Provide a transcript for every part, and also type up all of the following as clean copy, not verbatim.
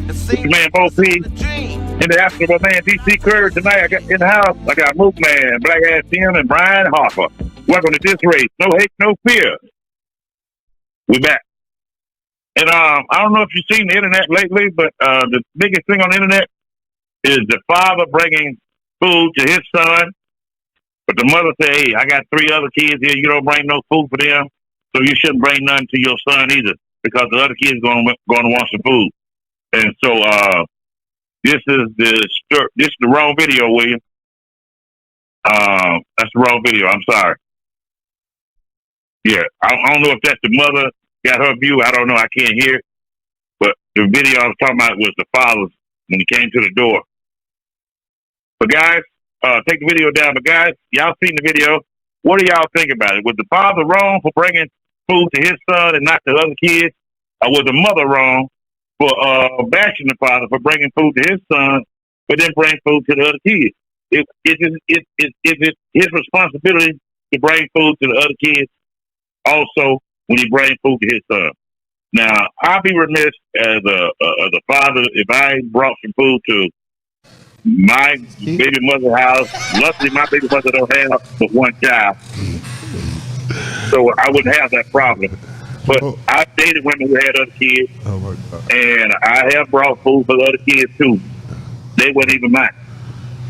This is man Bo P. In the afternoon, my man DC Curry tonight. I got in the house. I got Mook Man, Black Ass Tim, and Brian Harper. Welcome to DisRace. No hate, no fear. We back. And I don't know if you've seen the internet lately, but the biggest thing on the internet is the father bringing food to his son, but the mother say, "Hey, I got 3 other kids here. You don't bring no food for them, so you shouldn't bring none to your son either, because the other kids going to want some food." And so this is the wrong video, William. That's the wrong video. I'm sorry. Yeah, I don't know if that's the mother got her view. I don't know. I can't hear it. But the video I was talking about was the father when he came to the door. But guys, take the video down. But guys, y'all seen the video. What do y'all think about it? Was the father wrong for bringing food to his son and not to other kids? Or was the mother wrong for bashing the father for bringing food to his son, but then bring food to the other kids? Is it his responsibility to bring food to the other kids also when he brings food to his son? Now, I'll be remiss as a father if I brought some food to my baby mother's house. Luckily, my baby mother don't have but one child, so I wouldn't have that problem. But I dated women who had other kids, and I have brought food for other kids too. They wasn't even mine.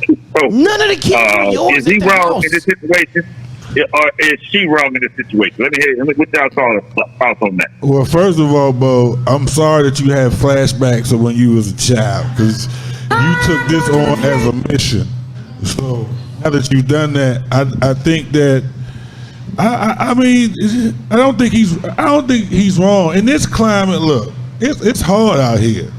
So, none of the kids were yours. Is he wrong in this situation, or is she wrong in this situation? Let me hear what y'all thoughts on that. Well, first of all, Bo, I'm sorry that you had flashbacks of when you was a child, because you took this on as a mission. So now that you've done that, I think that I mean, I don't think he's wrong in this climate. Look, it's hard out here.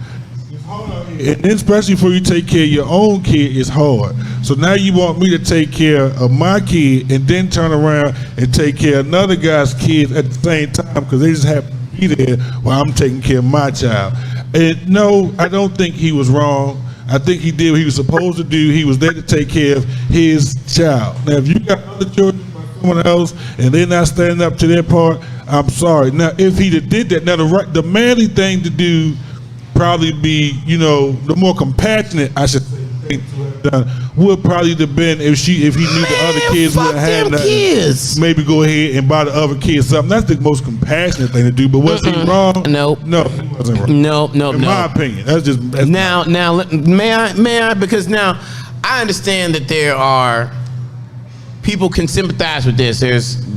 And especially for you to take care of your own kid is hard. So now you want me to take care of my kid and then turn around and take care of another guy's kids at the same time because they just happen to be there while I'm taking care of my child. And no, I don't think he was wrong. I think he did what he was supposed to do. He was there to take care of his child. Now, if you got other children by someone else and they're not standing up to their part, I'm sorry. Now, if he did that, now the manly thing to do probably be, the more compassionate, I should say, would probably have been if he knew the other kids wouldn't have nothing. Kids. Maybe go ahead and buy the other kids something. That's the most compassionate thing to do. But was he wrong? No, he wasn't wrong. No. In my opinion, that's now. May I? Because now I understand that there are people can sympathize with this.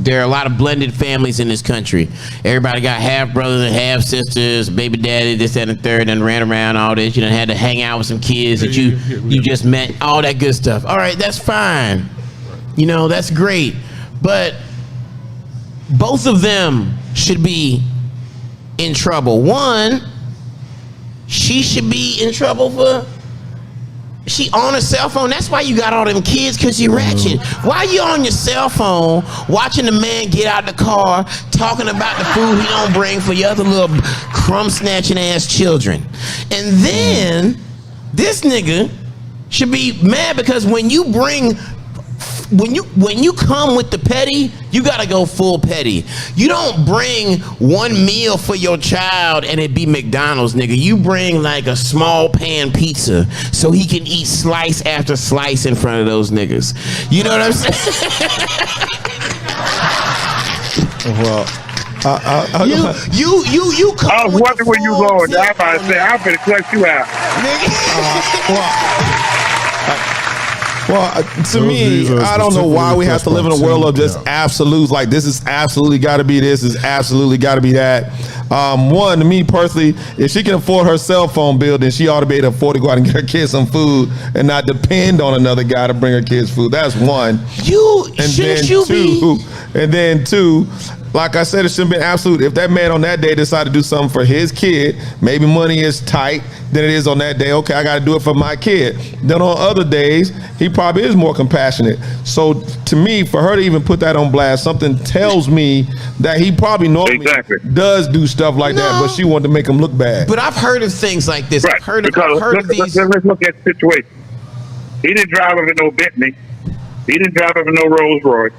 There are a lot of blended families in this country. Everybody got half brothers and half sisters, baby daddy, this, that, and the third, and ran around all this. You done had to hang out with some kids that you just met, all that good stuff. All right, that's fine. That's great. But both of them should be in trouble. One, she should be in trouble for she on her cell phone. That's why you got all them kids, because you ratchet. Why you on your cell phone watching the man get out the car talking about the food he don't bring for your other little crumb snatching ass children? And then this nigga should be mad because when you come with the petty, you gotta go full petty. You don't bring one meal for your child and it be McDonald's, nigga. You bring like a small pan pizza so he can eat slice after slice in front of those niggas. You know what I'm saying? Well, you come. I was wondering where you going. I'm about to say I'm gonna cut you out. Well, to me, I don't know why we have to live in a world of just absolutes. Like, this is absolutely got to be this, is absolutely got to be that. One, to me personally, if she can afford her cell phone bill, then she ought to be able to afford to go out and get her kids some food and not depend on another guy to bring her kids food. That's one. And then two, like I said, it shouldn't be absolute. If that man on that day decided to do something for his kid, maybe money is tight than it is on that day. Okay, I got to do it for my kid. Then on other days, he probably is more compassionate. So to me, for her to even put that on blast, something tells me that he probably normally does do stuff like that, but she wanted to make him look bad. But I've heard of things like this. Right. I've heard of these. Let's look at the situation. He didn't drive over no Bentley. He didn't drive over no Rolls Royce.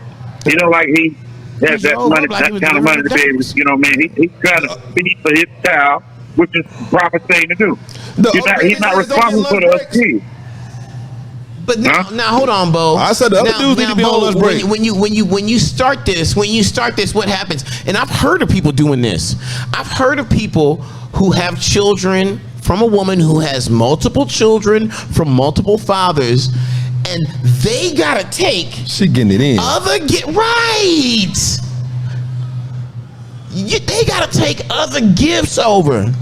He don't like has that money, that kind of money to be able to, He's trying to feed for his child. which is the proper thing to do. He's not responsible for the other kids. But now hold on, Bo. I said the other dudes need to be on lunch break. When you start this, what happens? And I've heard of people doing this. I've heard of people who have children from a woman who has multiple children from multiple fathers, and they gotta take. She getting it in. Right. They gotta take other gifts over.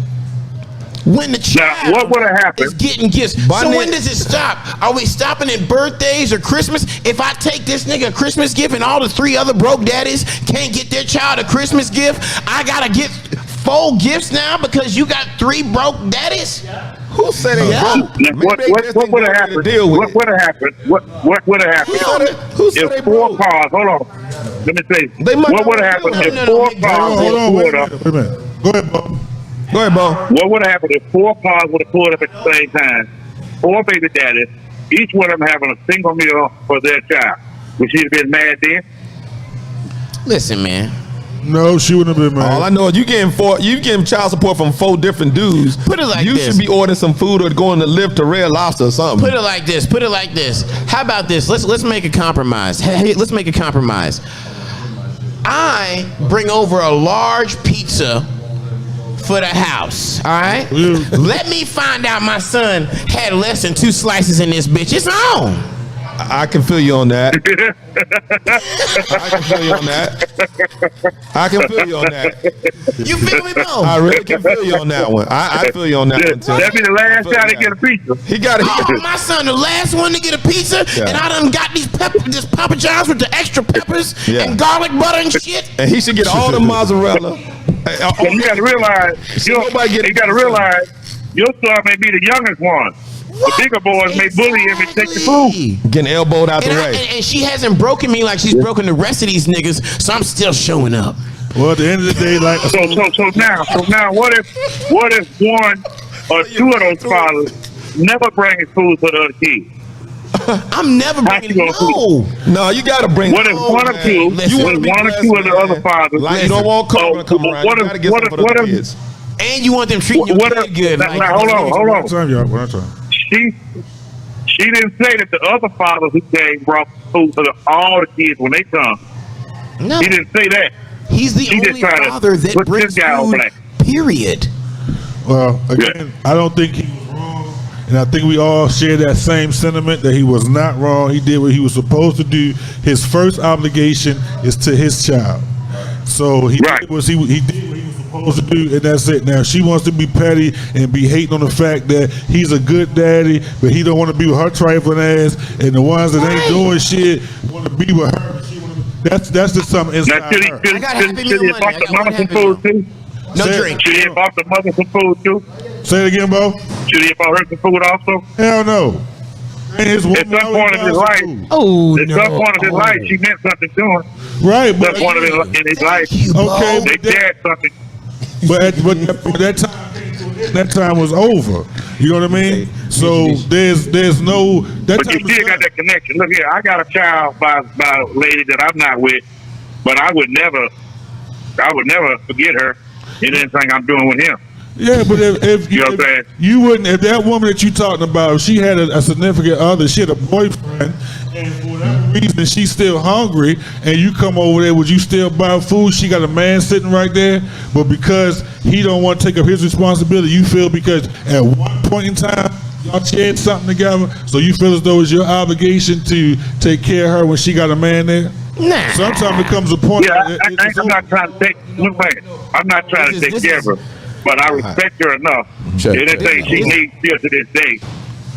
When the child what would have happened? is getting gifts. So when does it stop? Are we stopping at birthdays or Christmas? If I take this nigga a Christmas gift and all the 3 other broke daddies can't get their child a Christmas gift, I gotta get 4 gifts now because you got 3 broke daddies? Who said it? What would have happened? What would have happened? What would have happened? If 4 cars, hold on. Let me say, what would have happened if 4 cars would have pulled up? Wait a minute. Go ahead, Bo. Go ahead, Bo. What would have happened if 4 cars would have pulled up at the same time? 4 baby daddies, each one of them having a single meal for their child. Would she have been mad then? Listen, man. No, she wouldn't have been mad. All I know is you getting child support from 4 different dudes. Put it like you this. should be ordering some food or going to Live to Red Lobster or something. Put it like this. How about this? Let's make a compromise. Hey, let's make a compromise. I bring over a large pizza for the house, all right? Let me find out my son had less than 2 slices in this bitch. It's on. I can feel you on that. I can feel you on that. You feel me, Bo? I really can feel you on that one. I feel you on that one, too. That'd be the last time to get a pizza. He got it. My son, the last one to get a pizza, and I done got this Papa John's with the extra peppers and garlic butter and shit. And he should get all the mozzarella. So you got to realize, your son may be the youngest one. The bigger boys may bully him and take the food. Getting elbowed out the way. And she hasn't broken me like she's broken the rest of these niggas, so I'm still showing up. Well, at the end of the day, like so now, what if 1 or 2 of those fathers never bringing food for the other kids? I'm never bringing No, you gotta bring. What if 1 or 2? You want 1 or 2 of the other fathers? Like you don't want Cobra to come around. You gotta get some for the kids. And you want them treating you good. Hold on. Time. She didn't say that the other fathers who came brought food for all the kids when they come. No. He didn't say that. He's the only father that brings food, period. Well, again, I don't think he was wrong. And I think we all share that same sentiment that he was not wrong. He did what he was supposed to do. His first obligation is to his child. So he did what he did what he was supposed to do, and that's it. Now, if she wants to be petty and be hating on the fact that he's a good daddy, but he don't want to be with her trifling ass, and the ones that ain't doing shit want to be with her. That's just something inside her. Should he have bought the mother some food too? No drink. Should he have bought the mother some food too? Say it again, Bo. Should he have bought her some food also? Hell no. And his at some point in his life, she meant something to him. Right, but at some point in his life, they did something. But that time was over. You know what I mean? So there's no. But you still got that connection. Look here, I got a child by a lady that I'm not with, but I would never forget her in anything I'm doing with him. Yeah, but if you wouldn't, if that woman that you talking about, if she had a significant other, she had a boyfriend, and for whatever reason she's still hungry, and you come over there, would you still buy food? She got a man sitting right there, but because he don't want to take up his responsibility, you feel because at one point in time y'all shared something together, so you feel as though it's your obligation to take care of her when she got a man there. Nah. Sometimes it comes a point. Yeah, I'm not trying to take. I'm not trying to take care of her. But I respect her enough. Anything she needs still to this day,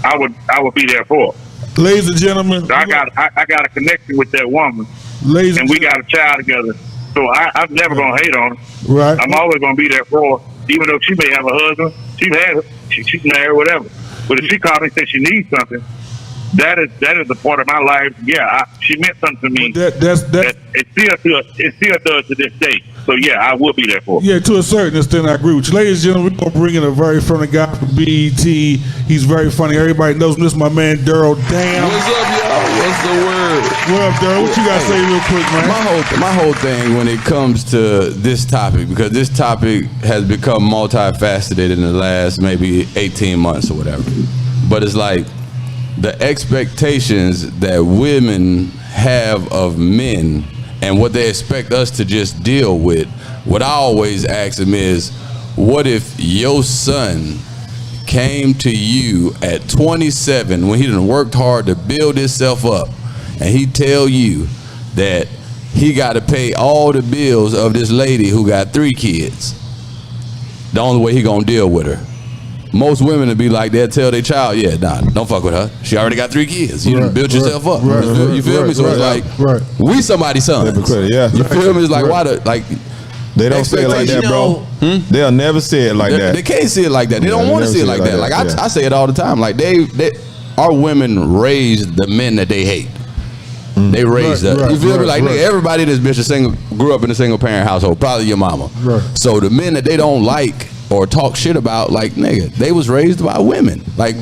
I would be there for her. Ladies and gentlemen, I got a connection with that woman, and we got a child together. So I'm never gonna hate on her. Right. I'm always gonna be there for her, even though she may have a husband. She's married, whatever. But if she calls me and says she needs something, that is the part of my life. Yeah, she meant something to me. That it still does to this day. So yeah, I will be there for her. Yeah, to a certain extent, I agree with you. Ladies and gentlemen, we're gonna bring in a very funny guy from BET. He's very funny. Everybody knows him. This is my man Darrell. Damn. What's up, y'all? What's What's the word? What up, Darrell? What you got to say real quick, man? My whole thing when it comes to this topic, because this topic has become multifaceted in the last maybe 18 months or whatever. But it's like the expectations that women have of men and what they expect us to just deal with. What I always ask them is, what if your son came to you at 27 when he done worked hard to build himself up, and he tell you that he got to pay all the bills of this lady who got 3 kids? The only way he gonna deal with her. Most women would be like, they'll tell their child, yeah, nah, don't fuck with her. She already got 3 kids. You done built yourself up. You feel me? So it's like, we somebody's sons. Yeah. You feel me? It's like, why the, like, they don't say it like that, bro. They'll never say it like that. They can't say it like that. They don't want to say it like that. Like I say it all the time. Like our women raised the men that they hate. They raised us. You feel me? Like nigga, everybody in this bitch grew up in a single parent household. Probably your mama. So the men that they don't like or talk shit about, like nigga, they was raised by women. Like,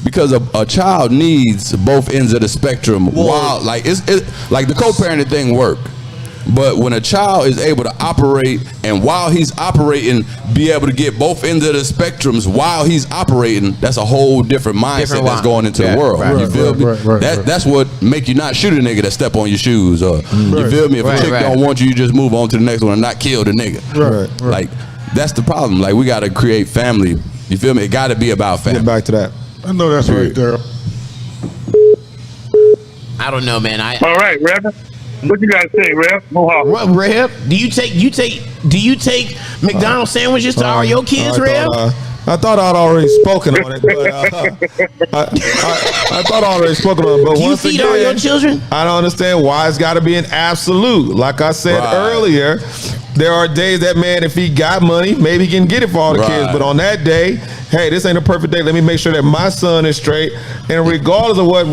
because a child needs both ends of the spectrum. While like it's like the co-parenting thing work. But when a child is able to operate, and while he's operating, be able to get both ends of the spectrums while he's operating, that's a whole different mindset that's going into the world. You feel me? That's what make you not shoot a nigga that step on your shoes. Or you feel me? If a chick don't want you, you just move on to the next one and not kill the nigga. Like that's the problem. Like we got to create family. You feel me? It got to be about family. Get back to that. I know that's right, Darrell. I don't know, man. All right, Reverend. What you guys say, Rev? MoHawk. Rev, do you take McDonald's sandwiches to all your kids, Rev? I thought I'd already spoken on it, but I thought I already spoken on it. But do you once feed again, all your children? I don't understand why it's got to be an absolute. Like I said earlier, there are days that man, if he got money, maybe he can get it for all the kids. But on that day, hey, this ain't a perfect day. Let me make sure that my son is straight. And regardless of what,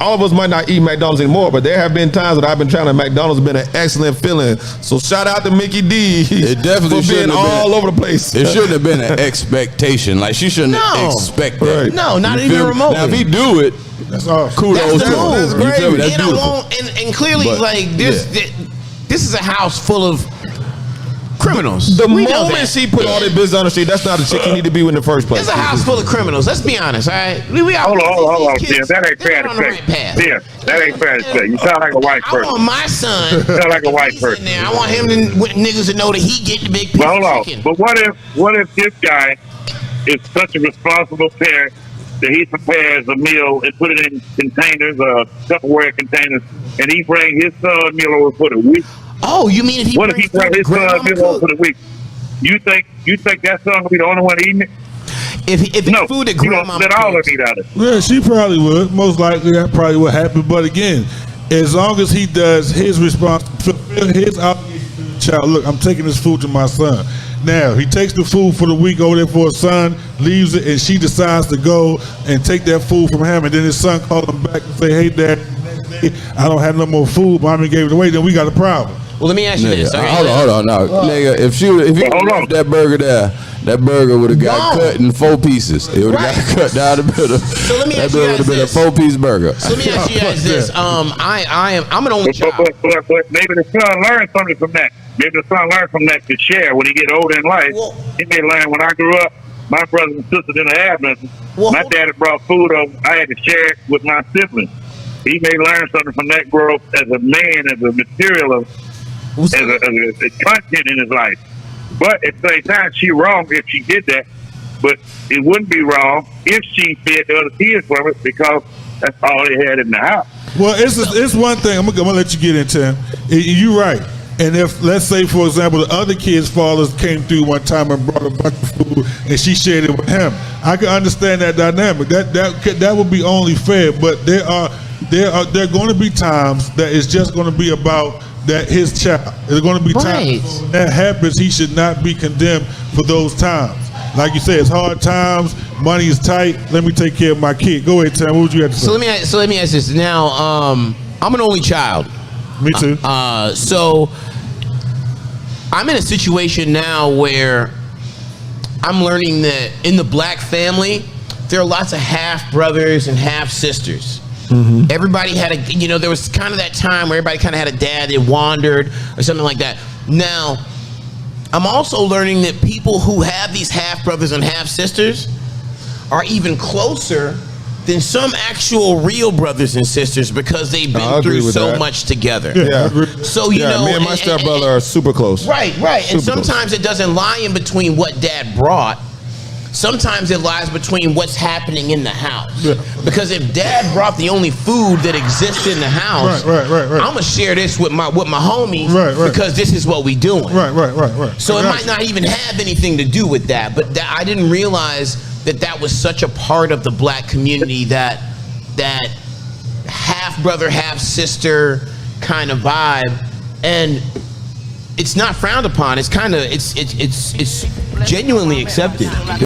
all of us might not eat McDonald's anymore, but there have been times that I've been trying to McDonald's. Been an excellent feeling. So shout out to Mickey D. It definitely for being all over the place. It shouldn't have been an expectation. Like she shouldn't expect that. No, not even remotely. Now if he do it, that's awesome. Kudos to him. That's great. That's beautiful. And clearly, but, like this is a house full of criminals. The moment she put all that business on the street, that's not the chick you need to be with in the first place. It's a house full of criminals. Let's be honest, all right? Hold on, Tim. That ain't fair to say. Yeah, that ain't fair to say. You sound like a white person. I want my son. You sound like a white person. There. I want him to niggas to know that he get the big piece hold on. of chicken. But what if this guy is such a responsible parent that he prepares a meal and put it in containers, Tupperware containers, and he bring his son meal over for the week? Oh, you mean if he what if he bring his son meal over for the week? You think that son will be the only one eating it? If no, food that you don't let all of it eat out of it. Yeah, she probably would. Most likely that probably would happen. But again, as long as he does his fulfill his obligation to the child. Look, I'm taking this food to my son. Now, he takes the food for the week over there for his son, leaves it, and she decides to go and take that food from him, and then his son calls him back and say, hey, Dad, next day, I don't have no more food, Mommy gave it away, then we got a problem. Well, let me ask you this. Okay, hold on. No, nigga, if you left that burger there, that burger would have got cut in 4 pieces. It would have got cut down the middle. So let me ask you guys this. That would have been a 4-piece burger. So let me ask you guys this. I'm an only child. But maybe the son learned something from that. Maybe the son learned from that to share when he get older in life. He may learn. When I grew up, my brothers and sisters didn't have nothing. My dad had brought food over. I had to share it with my siblings. He may learn something from that growth as a man, as a material of as a content in his life. But at the same time, she wrong if she did that. But it wouldn't be wrong if she fed the other kids from it because that's all they had in the house. Well, it's one thing. I'm gonna let you get into. You're right. And if, let's say, for example, the other kid's fathers came through one time and brought a bunch of food and she shared it with him, I can understand that dynamic. That would be only fair. But there are going to be times that it's just going to be about that his child. There's going to be times when that happens. He should not be condemned for those times. Like you said, it's hard times. Money is tight. Let me take care of my kid. Go ahead, Tim. What would you have to say? So let me ask this. Now, I'm an only child. Me too. So I'm in a situation now where I'm learning that in the black family, there are lots of half brothers and half sisters. Everybody had there was kind of that time where everybody kind of had a dad that wandered or something like that. Now, I'm also learning that people who have these half brothers and half sisters are even closer than some actual real brothers and sisters because they've been through so much together. So you know, me and my stepbrother are super close. Right. And sometimes it doesn't lie in between what dad brought. Sometimes it lies between what's happening in the house. Because if dad brought the only food that exists in the house, I'm gonna share this with my homie because this is what we doing. So it might not even have anything to do with that, but I didn't realize that was such a part of the black community, that half brother, half sister kind of vibe, and it's not frowned upon. It's kind of it's genuinely accepted.